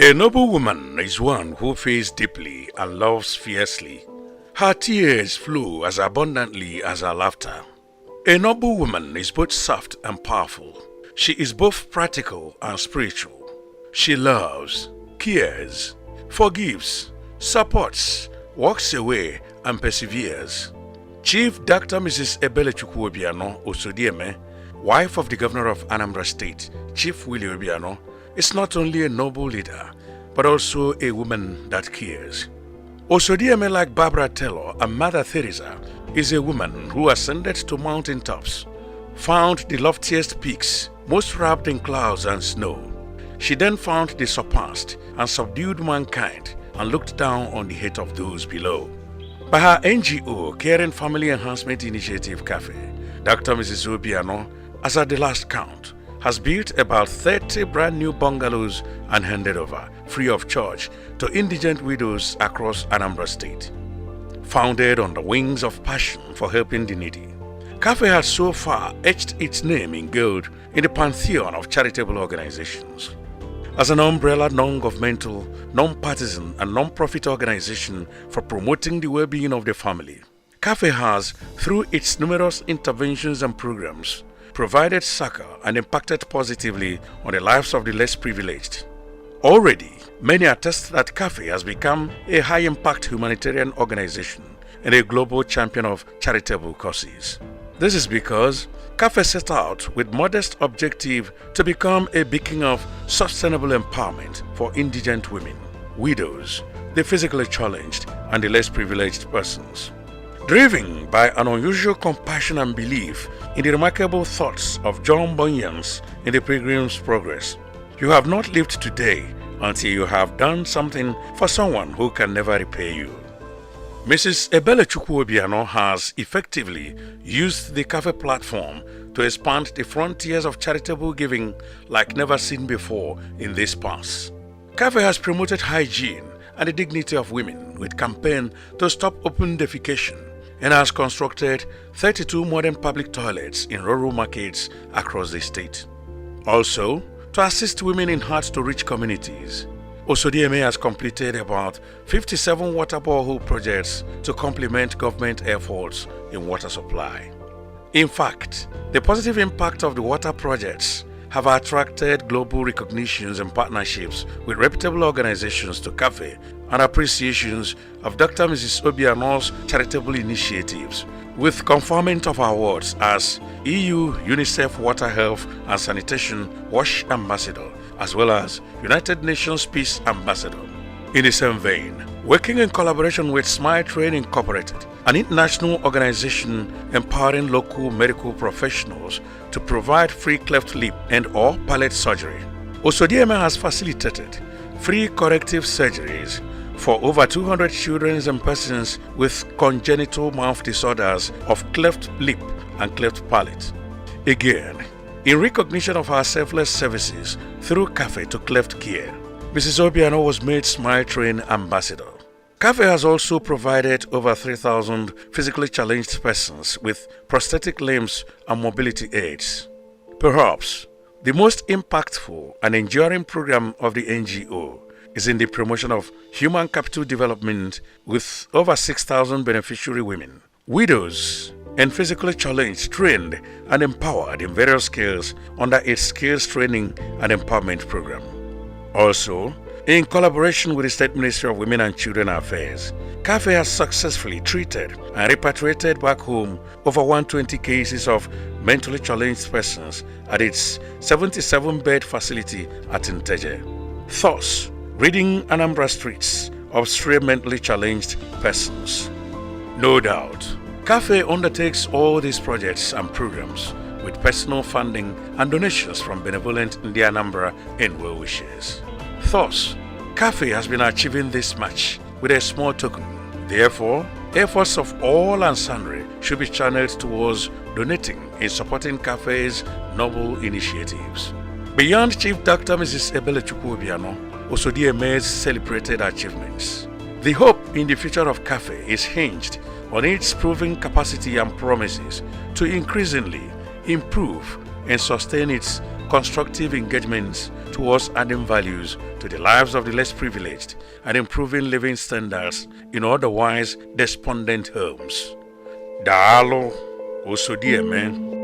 A noble woman is one who feels deeply and loves fiercely. Her tears flow as abundantly as her laughter. A noble woman is both soft and powerful. She is both practical and spiritual. She loves, cares, forgives, supports, walks away, and perseveres. Chief Dr. Mrs. Ebelechukwu Obiano, Osodieme, wife of the governor of Anambra State, Chief Willie Obiano, is not only a noble leader, but also a woman that cares. Osodieme, like Barbara Taylor and Mother Teresa, is a woman who ascended to mountain tops, found the loftiest peaks, most wrapped in clouds and snow. She then found the surpassed and subdued mankind and looked down on the hate of those below. By her NGO, Caring Family Enhancement Initiative Cafe, Dr. Mrs. Obiano, as at the last count, has built about 30 brand new bungalows and handed over, free of charge, to indigent widows across Anambra State. Founded on the wings of passion for helping the needy, Cafe has so far etched its name in gold in the pantheon of charitable organizations. As an umbrella non-governmental, non-partisan and non-profit organization for promoting the well-being of the family, Cafe has, through its numerous interventions and programs, provided succor and impacted positively on the lives of the less privileged. Already, many attest that Cafe has become a high-impact humanitarian organization and a global champion of charitable causes. This is because Cafe set out with modest objective to become a beacon of sustainable empowerment for indigent women, widows, the physically challenged, and the less privileged persons. Driven by an unusual compassion and belief in the remarkable thoughts of John Bunyan's in the Pilgrim's Progress, you have not lived today until you have done something for someone who can never repay you. Mrs. Ebelechukwu Obiano has effectively used the Cafe platform to expand the frontiers of charitable giving like never seen before in this past. Cafe has promoted hygiene and the dignity of women with campaign to stop open defecation and has constructed 32 modern public toilets in rural markets across the state. Also, to assist women in hard-to-reach communities, Osodieme has completed about 57 water borehole projects to complement government efforts in water supply. In fact, the positive impact of the water projects have attracted global recognitions and partnerships with reputable organizations to Cafe and appreciations of Dr. Mrs. Obiano's charitable initiatives, with conferment of awards as EU UNICEF Water Health and Sanitation WASH Ambassador, as well as United Nations Peace Ambassador. In the same vein, working in collaboration with Smile Train Incorporated, an international organization empowering local medical professionals to provide free cleft lip and/or palate surgery, Osodieme has facilitated free corrective surgeries for over 200 children and persons with congenital mouth disorders of cleft lip and cleft palate. Again, in recognition of her selfless services through Cafe to Cleft Care, Mrs. Obiano was made Smile Train Ambassador. Cafe has also provided over 3,000 physically challenged persons with prosthetic limbs and mobility aids. Perhaps the most impactful and enduring program of the NGO is in the promotion of human capital development with over 6,000 beneficiary women, widows, and physically challenged, trained and empowered in various skills under its Skills Training and Empowerment Program. Also, in collaboration with the State Ministry of Women and Children Affairs, Cafe has successfully treated and repatriated back home over 120 cases of mentally challenged persons at its 77-bed facility at Nteje, thus ridding Anambra streets of stray mentally challenged persons. No doubt, Cafe undertakes all these projects and programs with personal funding and donations from benevolent India Anambra and well-wishers. Thus, Cafe has been achieving this much with a small token. Therefore, efforts of all and sundry should be channeled towards donating in supporting Cafe's noble initiatives. Beyond Chief Dr. Mrs. Ebelechukwu Obiano, Osodieme's celebrated achievements, the hope in the future of Cafe is hinged on its proven capacity and promises to increasingly improve and sustain its constructive engagements towards adding values to the lives of the less privileged and improving living standards in otherwise despondent homes. Daalụ, Osodieme.